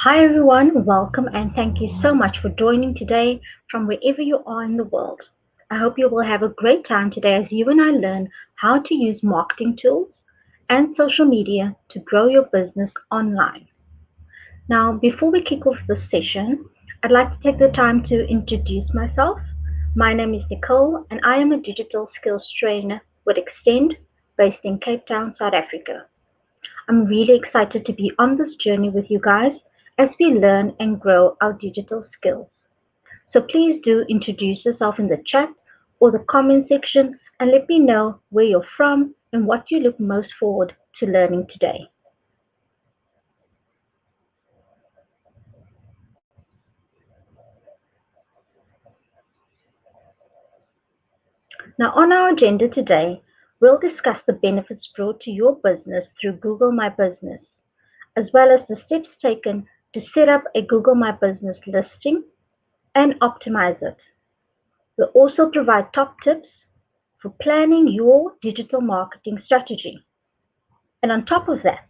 Hi everyone, welcome and thank you so much for joining today from wherever you are in the world. I hope you will have a great time today as you and I learn how to use marketing tools and social media to grow your business online. Now, before we kick off this session, I'd like to take the time to introduce myself. My name is Nicole and I am a digital skills trainer with Extend based in Cape Town, South Africa. I'm really excited to be on this journey with you guys as we learn and grow our digital skills. So please do introduce yourself in the chat or the comment section and let me know where you're from and what you look most forward to learning today. Now, on our agenda today, we'll discuss the benefits brought to your business through Google My Business, as well as the steps taken to set up a Google My Business listing and optimize it. We'll also provide top tips for planning your digital marketing strategy. And on top of that,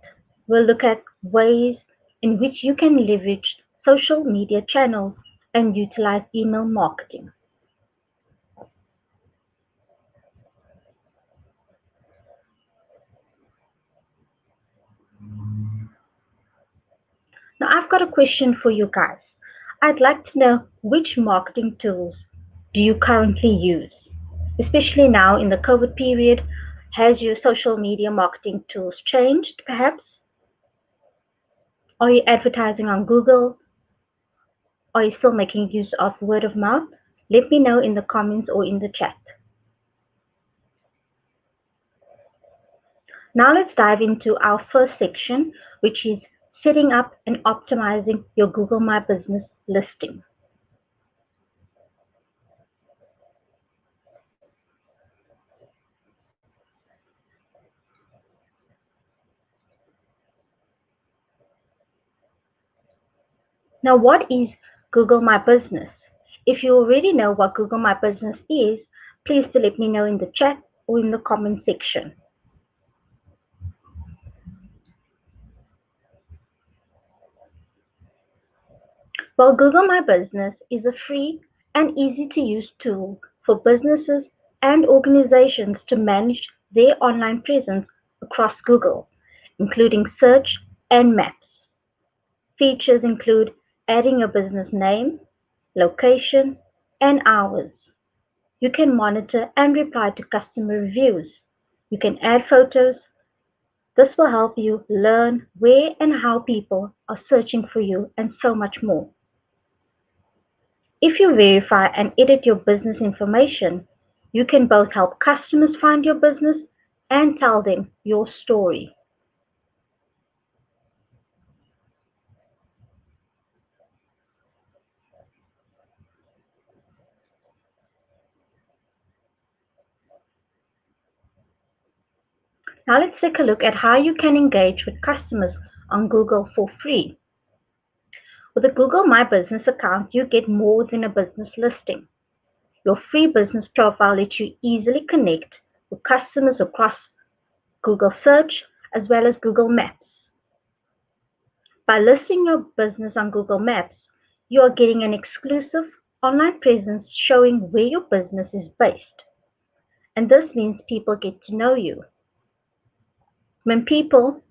we'll look at ways in which you can leverage social media channels and utilize email marketing. Now, I've got a question for you guys. I'd like to know which marketing tools do you currently use? Especially now in the COVID period, has your social media marketing tools changed perhaps? Are you advertising on Google? Are you still making use of word of mouth? Let me know in the comments or in the chat. Now let's dive into our first section, which is setting up and optimizing your Google My Business listing. Now, what is Google My Business? If you already know what Google My Business is, please do let me know in the chat or in the comment section. Well, Google My Business is a free and easy to use tool for businesses and organizations to manage their online presence across Google, including search and maps. Features include adding your business name, location, and hours. You can monitor and reply to customer reviews. You can add photos. This will help you learn where and how people are searching for you and so much more. If you verify and edit your business information, you can both help customers find your business and tell them your story. Now let's take a look at how you can engage with customers on Google for free. With a Google My Business account, you get more than a business listing. Your free business profile lets you easily connect with customers across Google Search as well as Google Maps. By listing your business on Google Maps, you are getting an exclusive online presence showing where your business is based. And this means people get to know you. When people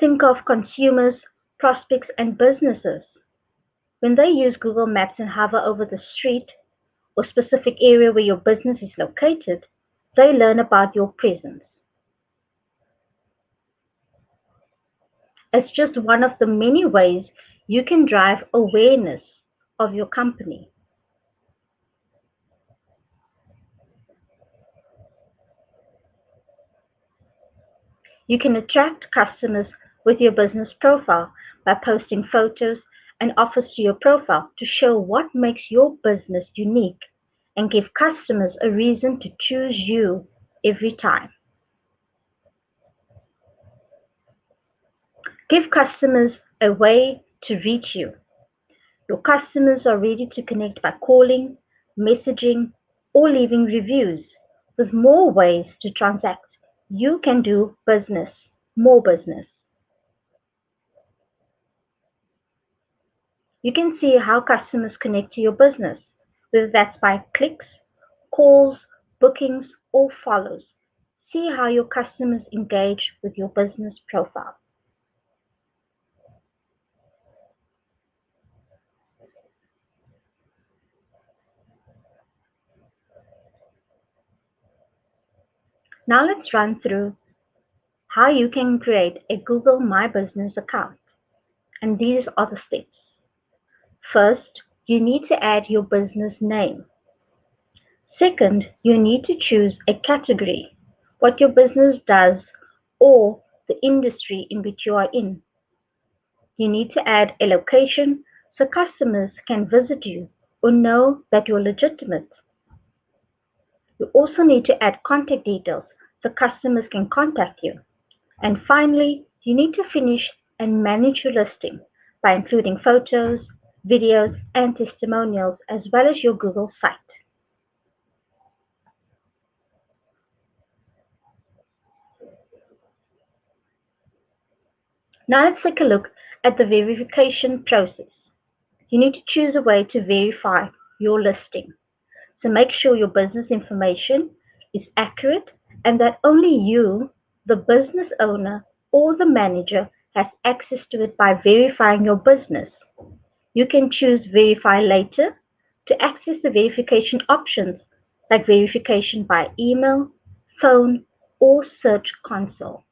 think of consumers, prospects, and businesses, when they use Google Maps and hover over the street or specific area where your business is located, they learn about your presence. It's just one of the many ways you can drive awareness of your company. You can attract customers with your business profile by posting photos and offers to your profile to show what makes your business unique and give customers a reason to choose you every time. Give customers a way to reach you. Your customers are ready to connect by calling, messaging, or leaving reviews. With more ways to transact, you can do business, more business. You can see how customers connect to your business, whether that's by clicks, calls, bookings, or follows. See how your customers engage with your business profile. Now let's run through how you can create a Google My Business account. And these are the steps. First, you need to add your business name. Second, you need to choose a category, what your business does, or the industry in which you are in. You need to add a location so customers can visit you or know that you're legitimate. You also need to add contact details so customers can contact you. And finally, you need to finish and manage your listing by including photos, videos, and testimonials as well as your Google site. Now let's take a look at the verification process. You need to choose a way to verify your listing. So make sure your business information is accurate and that only you, the business owner or the manager, has access to it by verifying your business. You can choose Verify Later to access the verification options like verification by email, phone, or Search Console.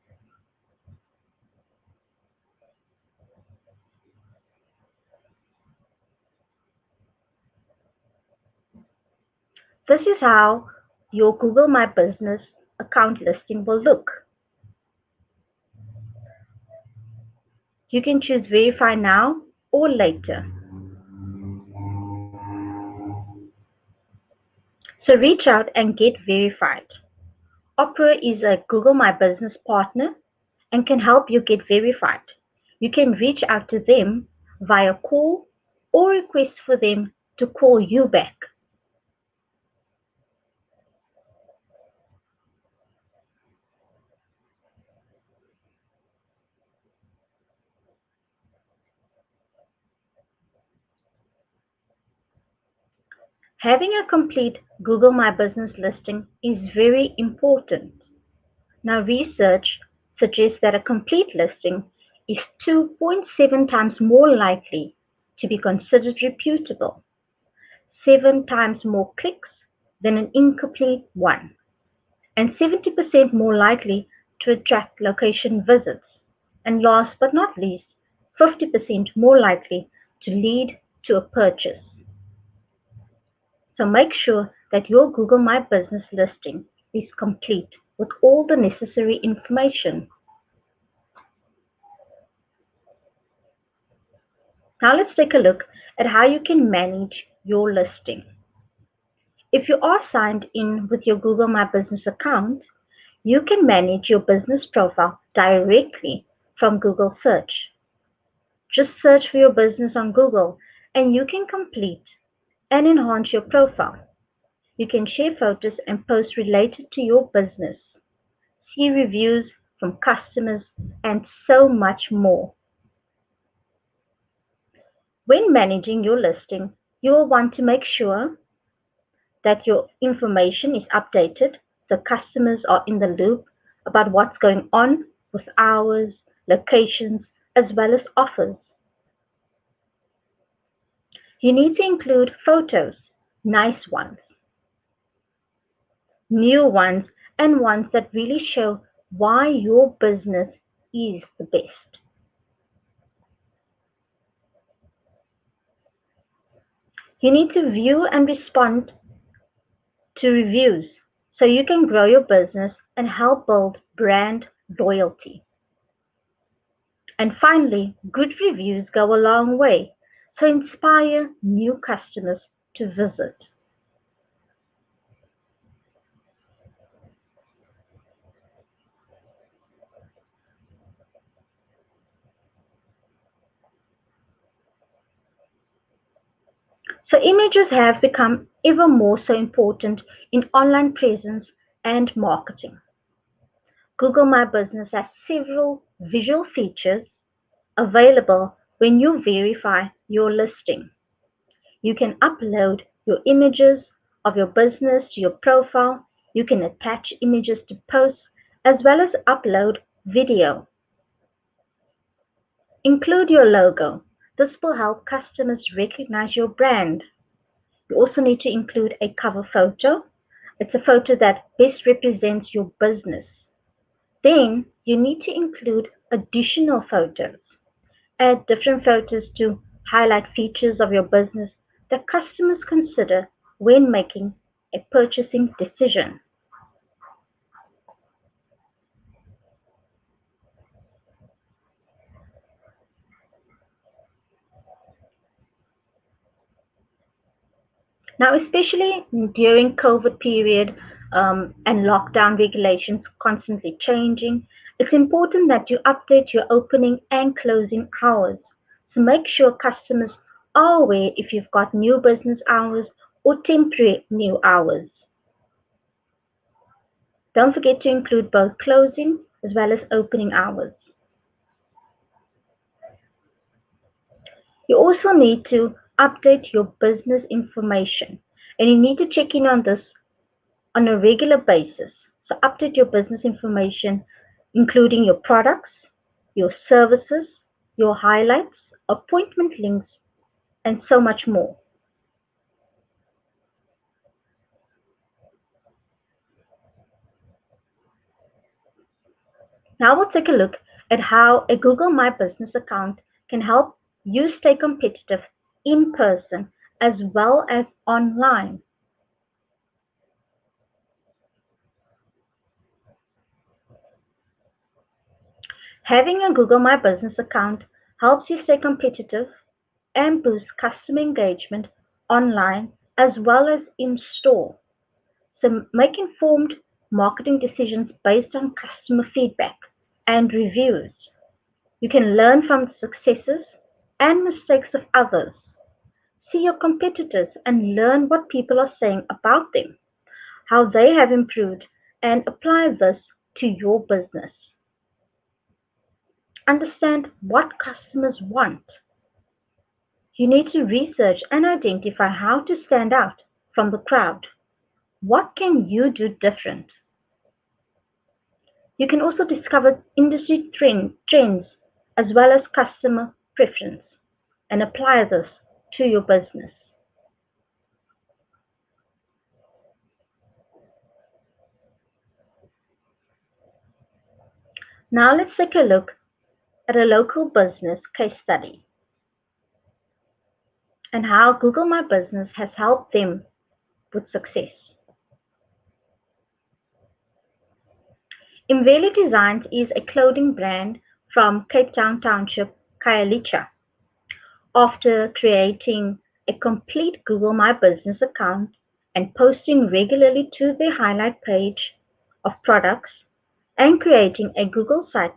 This is how your Google My Business account listing will look. You can choose Verify Now or Later. So reach out and get verified. Opera is a Google My Business partner and can help you get verified. You can reach out to them via call or request for them to call you back. Having a complete Google My Business listing is very important. Now, research suggests that a complete listing is 2.7 times more likely to be considered reputable, 7 times more clicks than an incomplete one, and 70% more likely to attract location visits, and last but not least, 50% more likely to lead to a purchase. So make sure that your Google My Business listing is complete with all the necessary information. Now let's take a look at how you can manage your listing. If you are signed in with your Google My Business account, you can manage your business profile directly from Google Search. Just search for your business on Google and you can complete and enhance your profile. You can share photos and posts related to your business, see reviews from customers, and so much more. When managing your listing, you will want to make sure that your information is updated so customers are in the loop about what's going on with hours, locations, as well as offers. You need to include photos, nice ones, new ones, and ones that really show why your business is the best. You need to view and respond to reviews so you can grow your business and help build brand loyalty. And finally, good reviews go a long way, so inspire new customers to visit. So images have become ever more so important in online presence and marketing. Google My Business has several visual features available when you verify your listing. You can upload your images of your business to your profile. You can attach images to posts as well as upload video. Include your logo. This will help customers recognize your brand. You also need to include a cover photo. It's a photo that best represents your business. Then you need to include additional photos. Add different photos to highlight features of your business that customers consider when making a purchasing decision. Now, especially during COVID period and lockdown regulations constantly changing, it's important that you update your opening and closing hours. So make sure customers are aware if you've got new business hours or temporary new hours. Don't forget to include both closing as well as opening hours. You also need to update your business information, and you need to check in on this on a regular basis. So update your business information, including your products, your services, your highlights, appointment links, and so much more. Now we'll take a look at how a Google My Business account can help you stay competitive in person as well as online. Having a Google My Business account helps you stay competitive and boost customer engagement online as well as in store. So make informed marketing decisions based on customer feedback and reviews. You can learn from the successes and mistakes of others. See your competitors and learn what people are saying about them, how they have improved, and apply this to your business. Understand what customers want. You need to research and identify how to stand out from the crowd. What can you do different? You can also discover industry trends as well as customer preference and apply this to your business. Now let's take a look at a local business case study and how Google My Business has helped them with success. Imveli Designs is a clothing brand from Cape Town Township, Khayelitsha. After creating a complete Google My Business account and posting regularly to their highlight page of products and creating a Google site,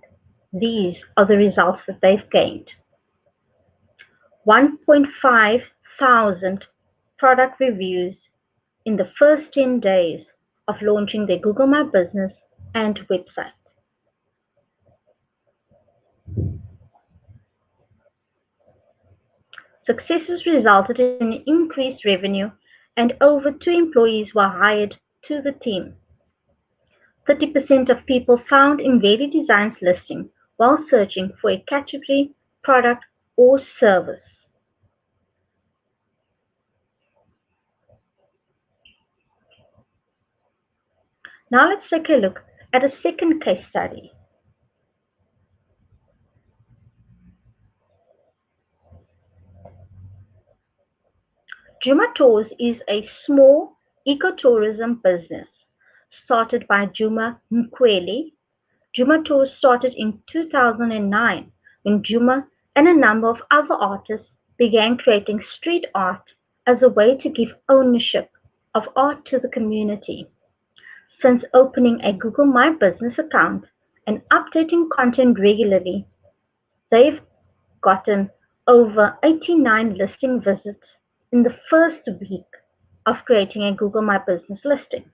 these are the results that they've gained. 1.5 thousand product reviews in the first 10 days of launching their Google My Business and website. Successes resulted in increased revenue and over 2 employees were hired to the team. 30% of people found Invedi Designs listing while searching for a category, product, or service. Now let's take a look at a second case study. Juma Tours is a small ecotourism business started by Juma Mkweli. Juma Tours started in 2009 when Juma and a number of other artists began creating street art as a way to give ownership of art to the community. Since opening a Google My Business account and updating content regularly, they've gotten over 89 listing visits in the first week of creating a Google My Business listing.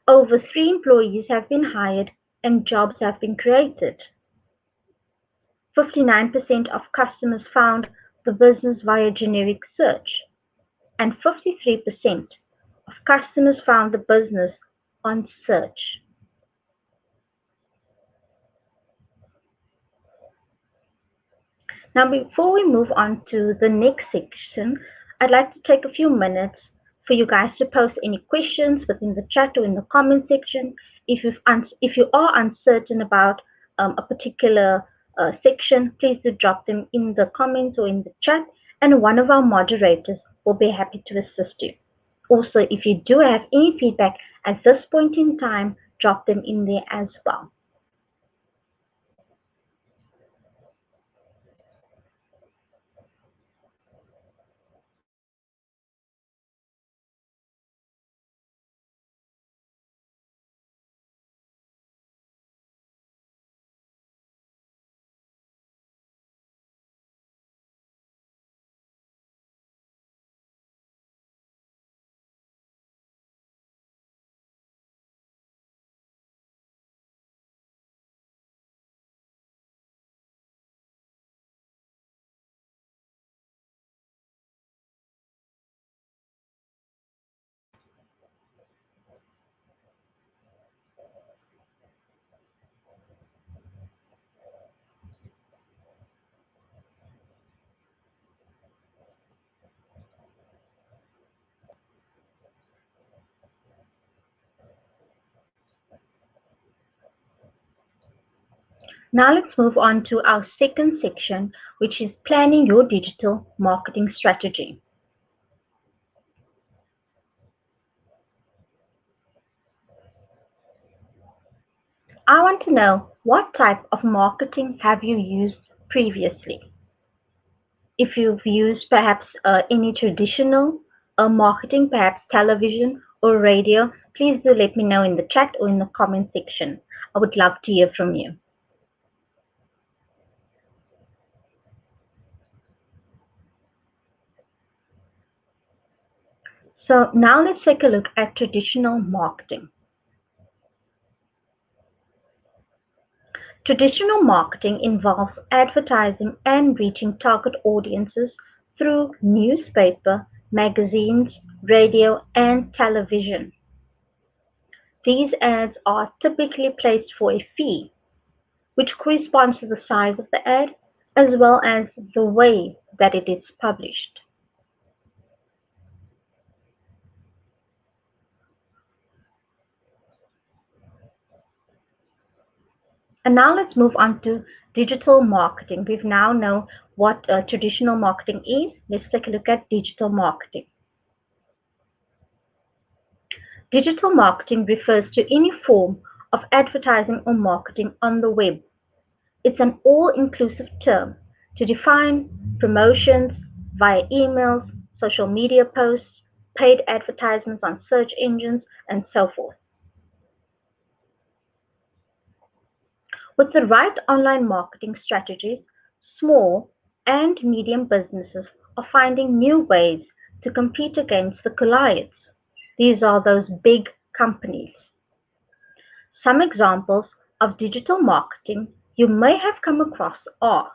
Over 3 employees have been hired and jobs have been created. 59% of customers found the business via generic search, and 53% of customers found the business on search. Now, before we move on to the next section, I'd like to take a few minutes for you guys to post any questions within the chat or in the comment section. If you are uncertain about a particular section, please do drop them in the comments or in the chat, and one of our moderators will be happy to assist you. Also, if you do have any feedback at this point in time, drop them in there as well. Now let's move on to our second section, which is planning your digital marketing strategy. I want to know, what type of marketing have you used previously? If you've used perhaps any traditional marketing, perhaps television or radio, please do let me know in the chat or in the comment section. I would love to hear from you. So now let's take a look at traditional marketing. Traditional marketing involves advertising and reaching target audiences through newspaper, magazines, radio, and television. These ads are typically placed for a fee, which corresponds to the size of the ad as well as the way that it is published. And now let's move on to digital marketing. We now know what traditional marketing is. Let's take a look at digital marketing. Digital marketing refers to any form of advertising or marketing on the web. It's an all-inclusive term to define promotions via emails, social media posts, paid advertisements on search engines, and so forth. With the right online marketing strategies, small and medium businesses are finding new ways to compete against the Goliaths. These are those big companies. Some examples of digital marketing you may have come across are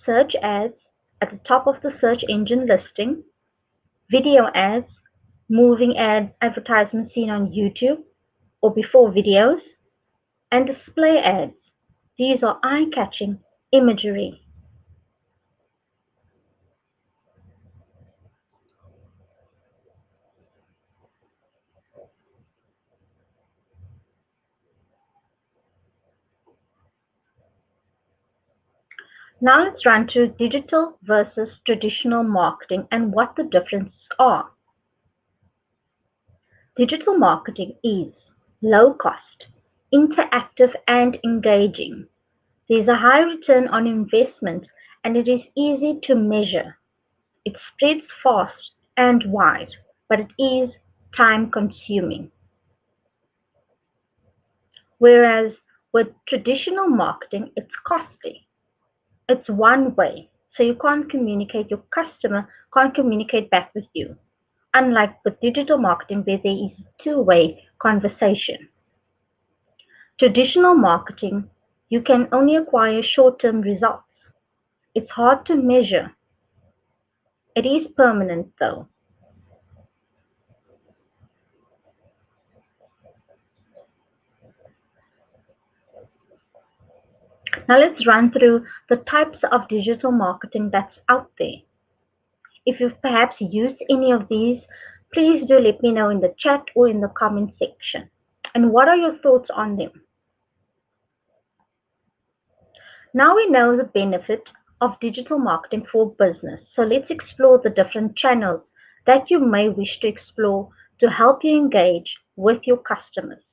search ads at the top of the search engine listing, video ads, moving ad advertisements seen on YouTube or before videos, and display ads. These are eye-catching imagery. Now let's run through digital versus traditional marketing and what the differences are. Digital marketing is low cost, interactive and engaging. There is a high return on investment and it is easy to measure. It spreads fast and wide, but it is time consuming. Whereas with traditional marketing, it's costly. It's one way, so you can't communicate, your customer can't communicate back with you. Unlike with digital marketing where there is a two-way conversation. Traditional marketing, you can only acquire short-term results. It's hard to measure. It is permanent though. Now let's run through the types of digital marketing that's out there. If you've perhaps used any of these, please do let me know in the chat or in the comment section. And what are your thoughts on them? Now we know the benefit of digital marketing for business. So let's explore the different channels that you may wish to explore to help you engage with your customers.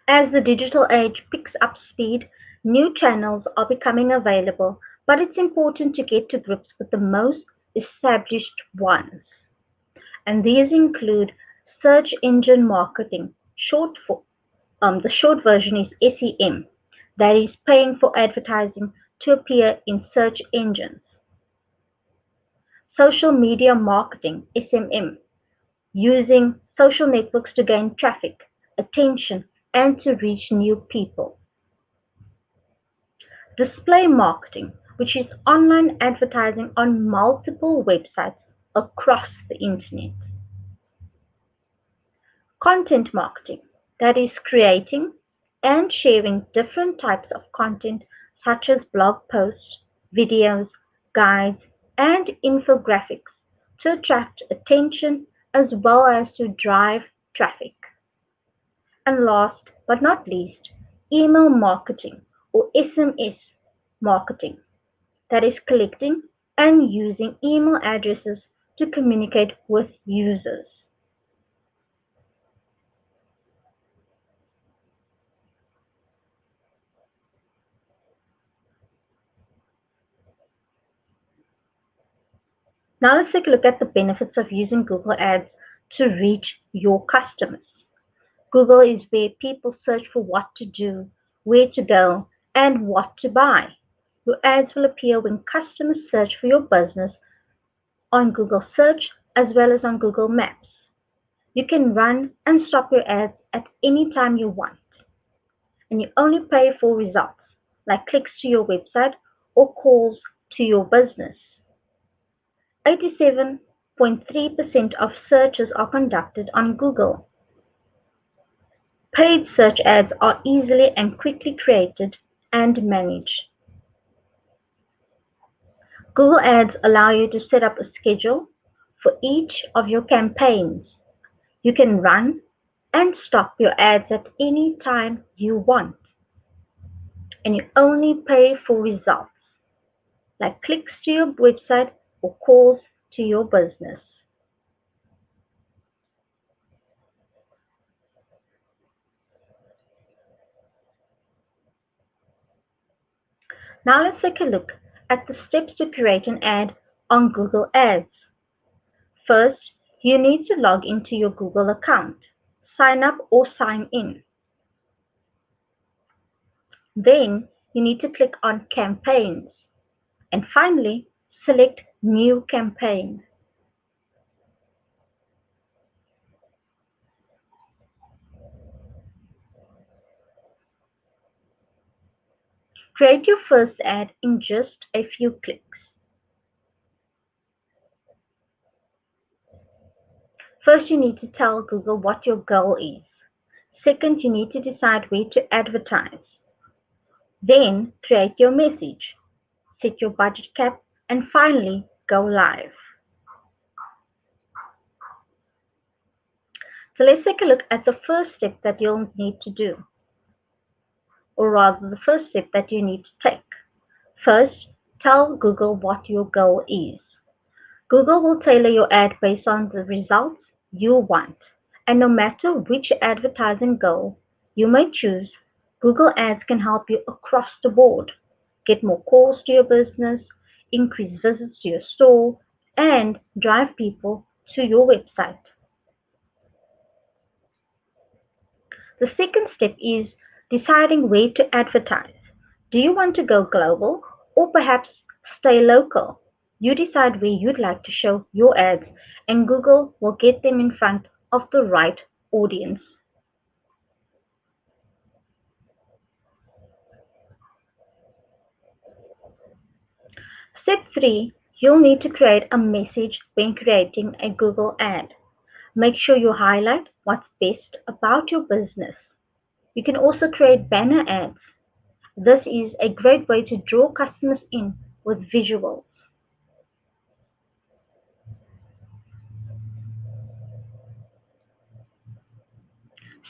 As the digital age picks up speed, new channels are becoming available, but it's important to get to grips with the most established ones. And these include search engine marketing, the short version is SEM, that is paying for advertising to appear in search engines. Social media marketing, SMM, using social networks to gain traffic, attention, and to reach new people. Display marketing, which is online advertising on multiple websites across the internet. Content marketing, that is creating and sharing different types of content such as blog posts, videos, guides, and infographics to attract attention as well as to drive traffic. And last but not least, email marketing or SMS marketing, that is collecting and using email addresses to communicate with users. Now let's take a look at the benefits of using Google Ads to reach your customers. Google is where people search for what to do, where to go, and what to buy. Your ads will appear when customers search for your business on Google Search as well as on Google Maps. You can run and stop your ads at any time you want, and you only pay for results like clicks to your website or calls to your business. 87.3% of searches are conducted on Google. Paid search ads are easily and quickly created and managed. Google Ads allow you to set up a schedule for each of your campaigns. You can run and stop your ads at any time you want, and you only pay for results like clicks to your website or calls to your business. Now let's take a look at the steps to create an ad on Google Ads. First, you need to log into your Google account, sign up or sign in. Then you need to click on Campaigns, and finally select New Campaign. Create your first ad in just a few clicks. First, you need to tell Google what your goal is. Second, you need to decide where to advertise. Then, create your message, set your budget cap, and finally, go live. So let's take a look at the first step that you'll need to do, or rather the first step that you need to take. First, tell Google what your goal is. Google will tailor your ad based on the results you want. And no matter which advertising goal you may choose, Google Ads can help you across the board. Get more calls to your business, increase visits to your store, and drive people to your website. The second step is deciding where to advertise. Do you want to go global or perhaps stay local? You decide where you'd like to show your ads, and Google will get them in front of the right audience. Step 3, you'll need to create a message when creating a Google ad. Make sure you highlight what's best about your business. You can also create banner ads. This is a great way to draw customers in with visuals.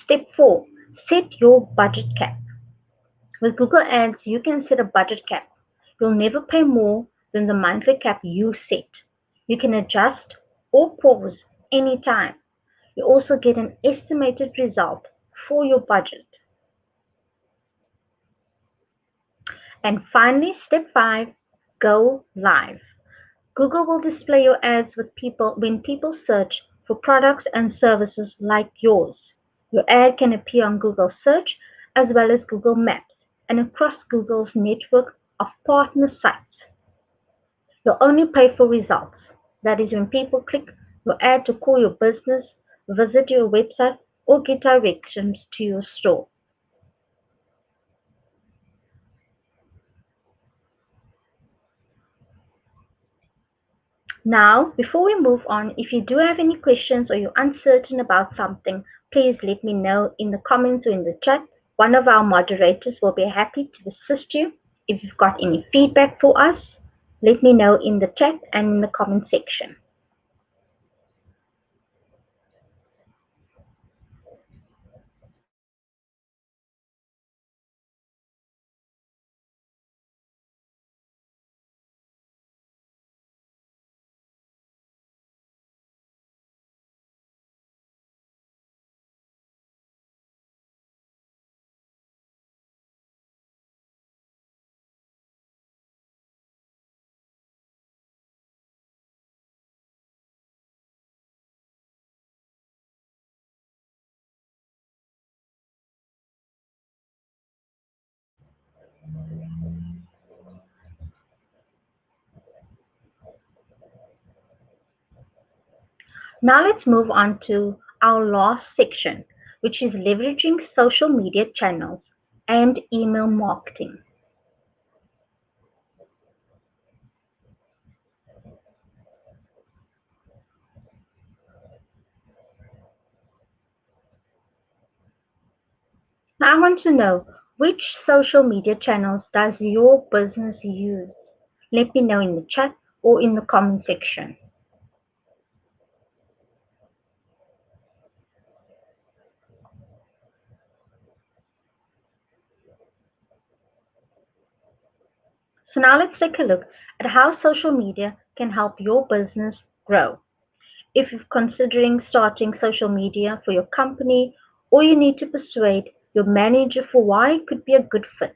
Step 4, set your budget cap. With Google Ads, you can set a budget cap. You'll never pay more than the monthly cap you set. You can adjust or pause anytime. You also get an estimated result for your budget. And finally, step 5, go live. Google will display your ads with people when people search for products and services like yours. Your ad can appear on Google Search as well as Google Maps and across Google's network of partner sites. You'll only pay for results. That is when people click your ad to call your business, visit your website, or get directions to your store. Now, before we move on, if you do have any questions or you're uncertain about something, please let me know in the comments or in the chat. One of our moderators will be happy to assist you. If you've got any feedback for us, let me know in the chat and in the comment section. Now let's move on to our last section, which is leveraging social media channels and email marketing. Now I want to know, which social media channels does your business use? Let me know in the chat or in the comment section. So now let's take a look at how social media can help your business grow. If you're considering starting social media for your company, or you need to persuade your manager for why it could be a good fit,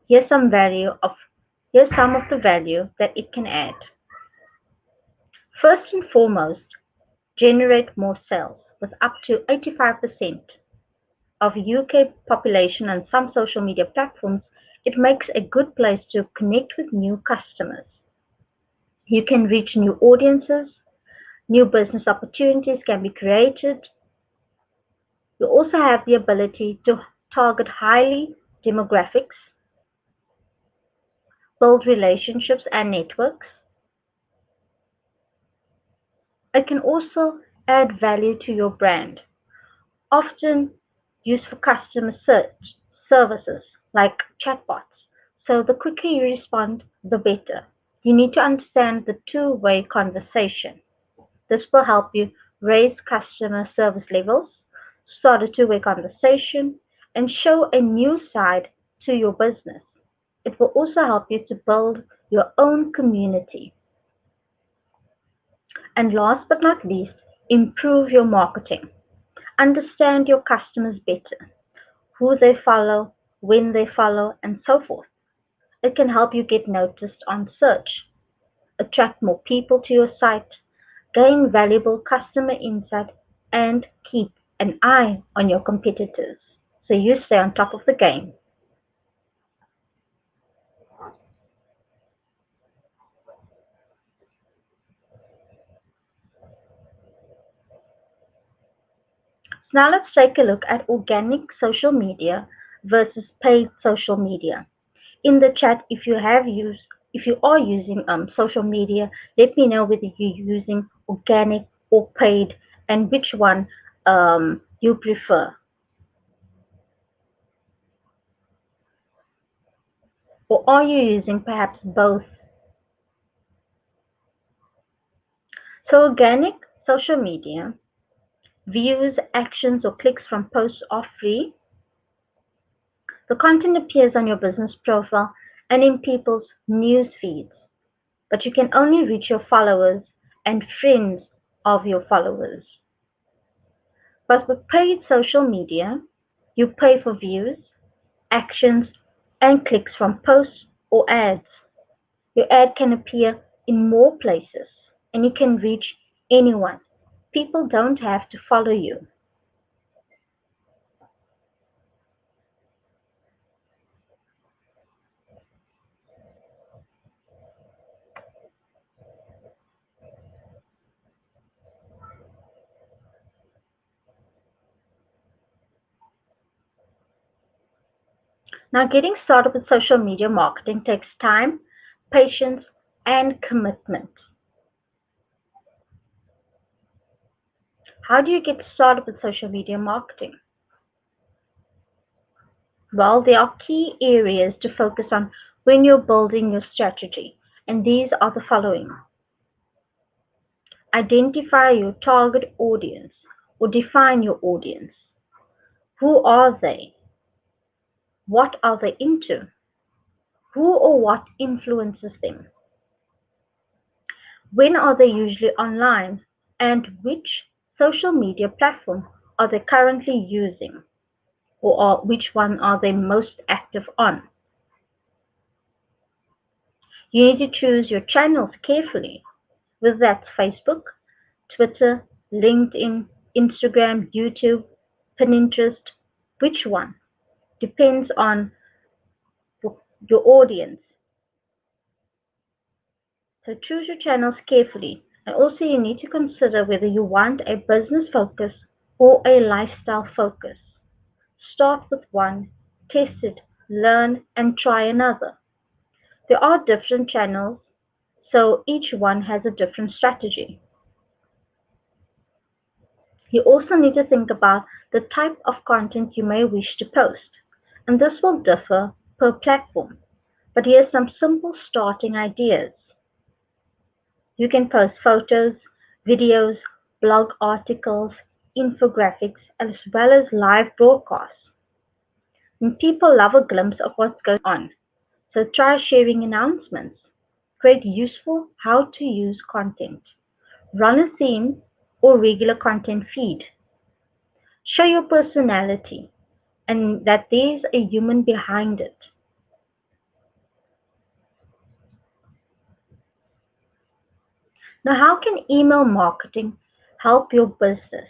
here's here's some of the value that it can add. First and foremost, generate more sales. With up to 85% of UK population on some social media platforms, it makes a good place to connect with new customers. You can reach new audiences, new business opportunities can be created. You also have the ability to target highly demographics, build relationships and networks. It can also add value to your brand, often used for customer search services like chatbots. So the quicker you respond, the better. You need to understand the two-way conversation. This will help you raise customer service levels, start a two-way conversation, and show a new side to your business. It will also help you to build your own community. And last but not least, improve your marketing. Understand your customers better, who they follow, when they follow, and so forth. It can help you get noticed on search, attract more people to your site, gain valuable customer insight, and keep an eye on your competitors so you stay on top of the game. So now let's take a look at organic social media versus paid social media. In the chat, if you have used If you are using social media, let me know whether you're using organic or paid and which one you prefer. Or are you using perhaps both? So organic social media, views, actions, or clicks from posts are free. The content appears on your business profile and in people's news feeds, but you can only reach your followers and friends of your followers. But with paid social media, you pay for views, actions, and clicks from posts or ads. Your ad can appear in more places and you can reach anyone. People don't have to follow you. Now, getting started with social media marketing takes time, patience, and commitment. How do you get started with social media marketing? Well, there are key areas to focus on when you're building your strategy, and these are the following. Identify your target audience or define your audience. Who are they? What are they into? Who or what influences them? When are they usually online? And which social media platform are they currently using? Or which one are they most active on? You need to choose your channels carefully, whether that's Facebook, Twitter, LinkedIn, Instagram, YouTube, Pinterest. Which one? Depends on your audience. So choose your channels carefully. And also you need to consider whether you want a business focus or a lifestyle focus. Start with one, test it, learn, and try another. There are different channels, so each one has a different strategy. You also need to think about the type of content you may wish to post, and this will differ per platform. But here's some simple starting ideas. You can post photos, videos, blog articles, infographics, as well as live broadcasts. And people love a glimpse of what's going on, so try sharing announcements. Create useful how to use content. Run a theme or regular content feed. Show your personality and that there's a human behind it. Now, how can email marketing help your business?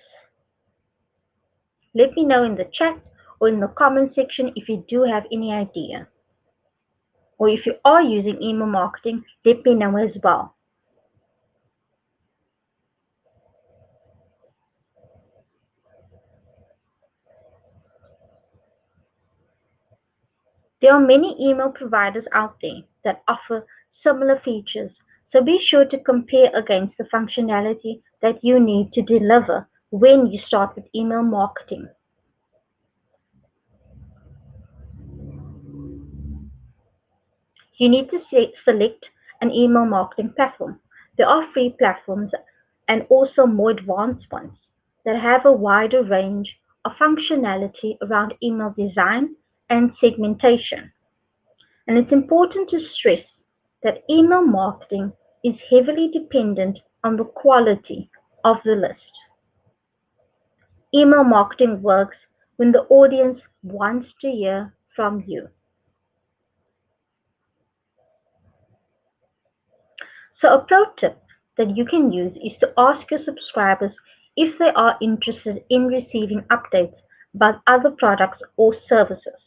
Let me know in the chat or in the comment section if you do have any idea. Or if you are using email marketing, let me know as well. There are many email providers out there that offer similar features, so be sure to compare against the functionality that you need to deliver when you start with email marketing. You need to select an email marketing platform. There are free platforms and also more advanced ones that have a wider range of functionality around email design and segmentation. And it's important to stress that email marketing is heavily dependent on the quality of the list. Email marketing works when the audience wants to hear from you. So a pro tip that you can use is to ask your subscribers if they are interested in receiving updates about other products or services.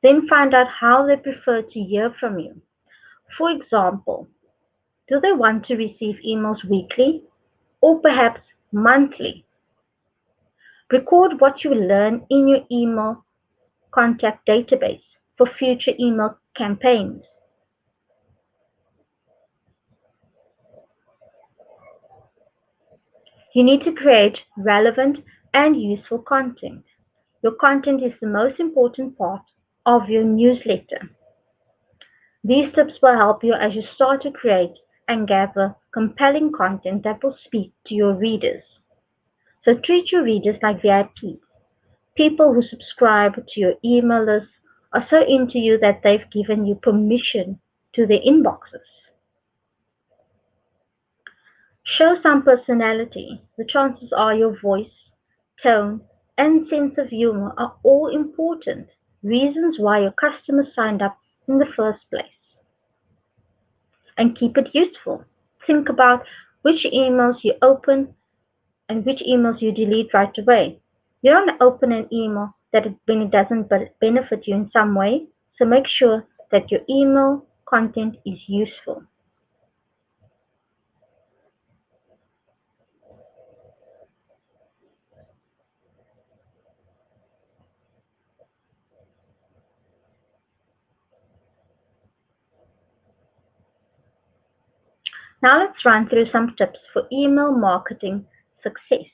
Then find out how they prefer to hear from you. For example, do they want to receive emails weekly or perhaps monthly? Record what you learn in your email contact database for future email campaigns. You need to create relevant and useful content. Your content is the most important part of your newsletter. These tips will help you as you start to create and gather compelling content that will speak to your readers. So treat your readers like VIPs. People who subscribe to your email list are so into you that they've given you permission to their inboxes. Show some personality. The chances are your voice, tone, and sense of humor are all important reasons why your customers signed up in the first place. And keep it useful. Think about which emails you open and which emails you delete right away. You don't open an email when it doesn't benefit you in some way, so make sure that your email content is useful. Now let's run through some tips for email marketing success.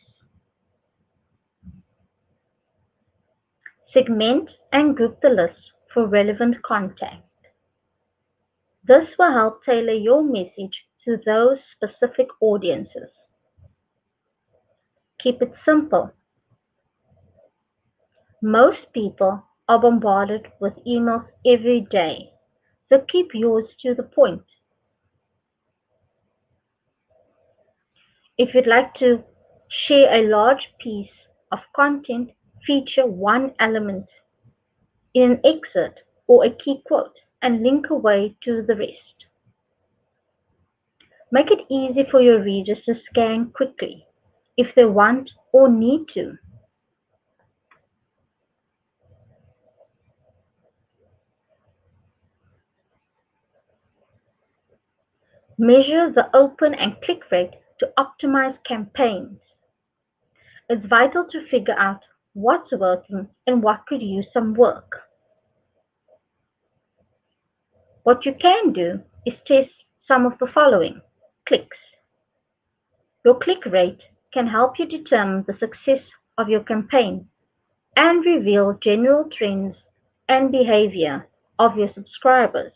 Segment and group the list for relevant content. This will help tailor your message to those specific audiences. Keep it simple. Most people are bombarded with emails every day, so keep yours to the point. If you'd like to share a large piece of content, feature one element in an excerpt or a key quote and link away to the rest. Make it easy for your readers to scan quickly if they want or need to. Measure the open and click rate to optimize campaigns. It's vital to figure out what's working and what could use some work. What you can do is test some of the following. Clicks. Your click rate can help you determine the success of your campaign and reveal general trends and behavior of your subscribers.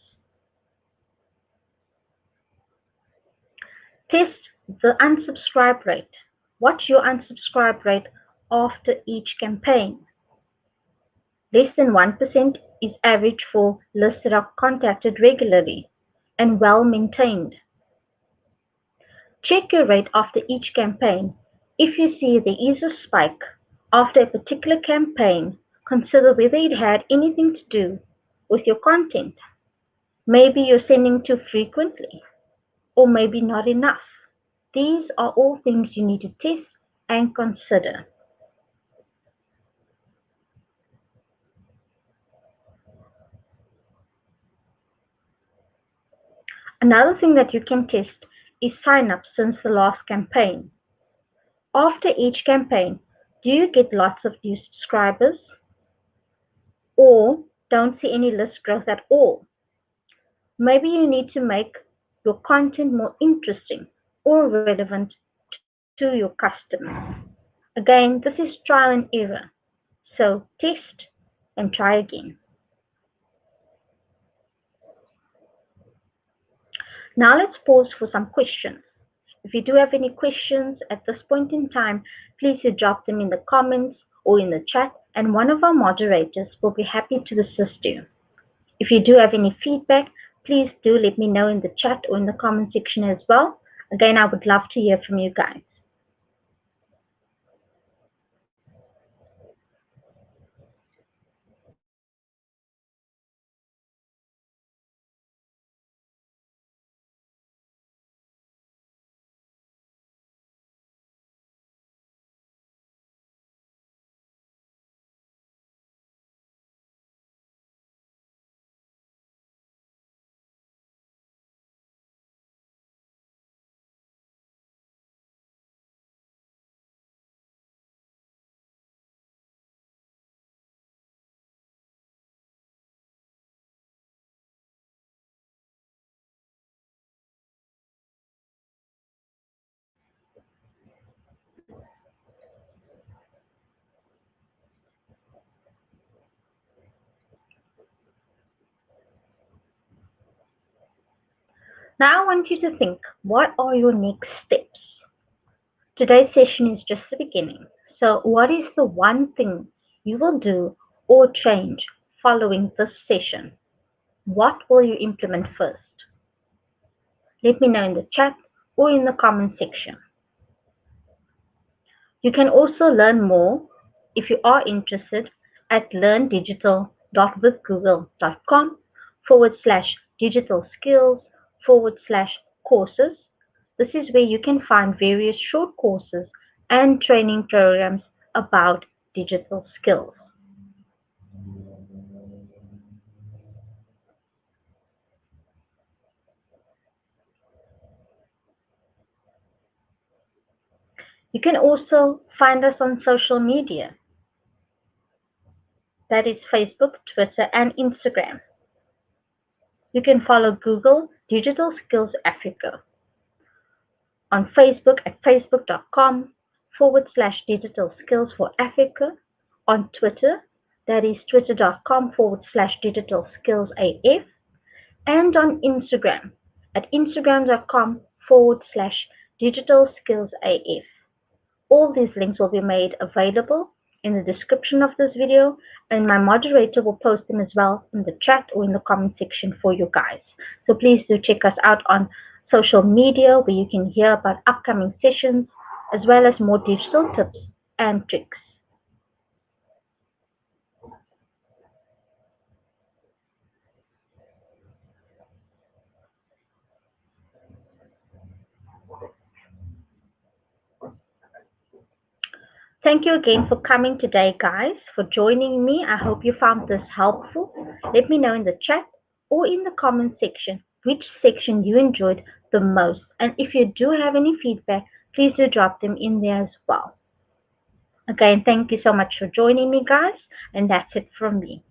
Test the unsubscribe rate. What's your unsubscribe rate after each campaign? Less than 1% is average for lists that are contacted regularly and well maintained. Check your rate after each campaign. If you see there is a spike after a particular campaign, consider whether it had anything to do with your content. Maybe you're sending too frequently, or maybe not enough. These are all things you need to test and consider. Another thing that you can test is sign-ups since the last campaign. After each campaign, do you get lots of new subscribers or don't see any list growth at all? Maybe you need to make your content more interesting or relevant to your customers. Again, this is trial and error, so test and try again. Now let's pause for some questions. If you do have any questions at this point in time, please do drop them in the comments or in the chat, and one of our moderators will be happy to assist you. If you do have any feedback, please do let me know in the chat or in the comment section as well. Again, I would love to hear from you guys. Now I want you to think, what are your next steps? Today's session is just the beginning. So what is the one thing you will do or change following this session? What will you implement first? Let me know in the chat or in the comment section. You can also learn more if you are interested at learndigital.withgoogle.com/digital skills/courses. This is where you can find various short courses and training programs about digital skills. You can also find us on social media. That is Facebook, Twitter, and Instagram. You can follow Google Digital Skills Africa on Facebook at facebook.com/digital skills for Africa, on Twitter, that is twitter.com/digital skills AF, and on Instagram at instagram.com/digital skills AF. All these links will be made available in the description of this video, and my moderator will post them as well in the chat or in the comment section for you guys. So please do check us out on social media where you can hear about upcoming sessions as well as more digital tips and tricks. Thank you again for coming today, guys, for joining me. I hope you found this helpful. Let me know in the chat or in the comment section which section you enjoyed the most. And if you do have any feedback, please do drop them in there as well. Again, thank you so much for joining me, guys, and that's it from me.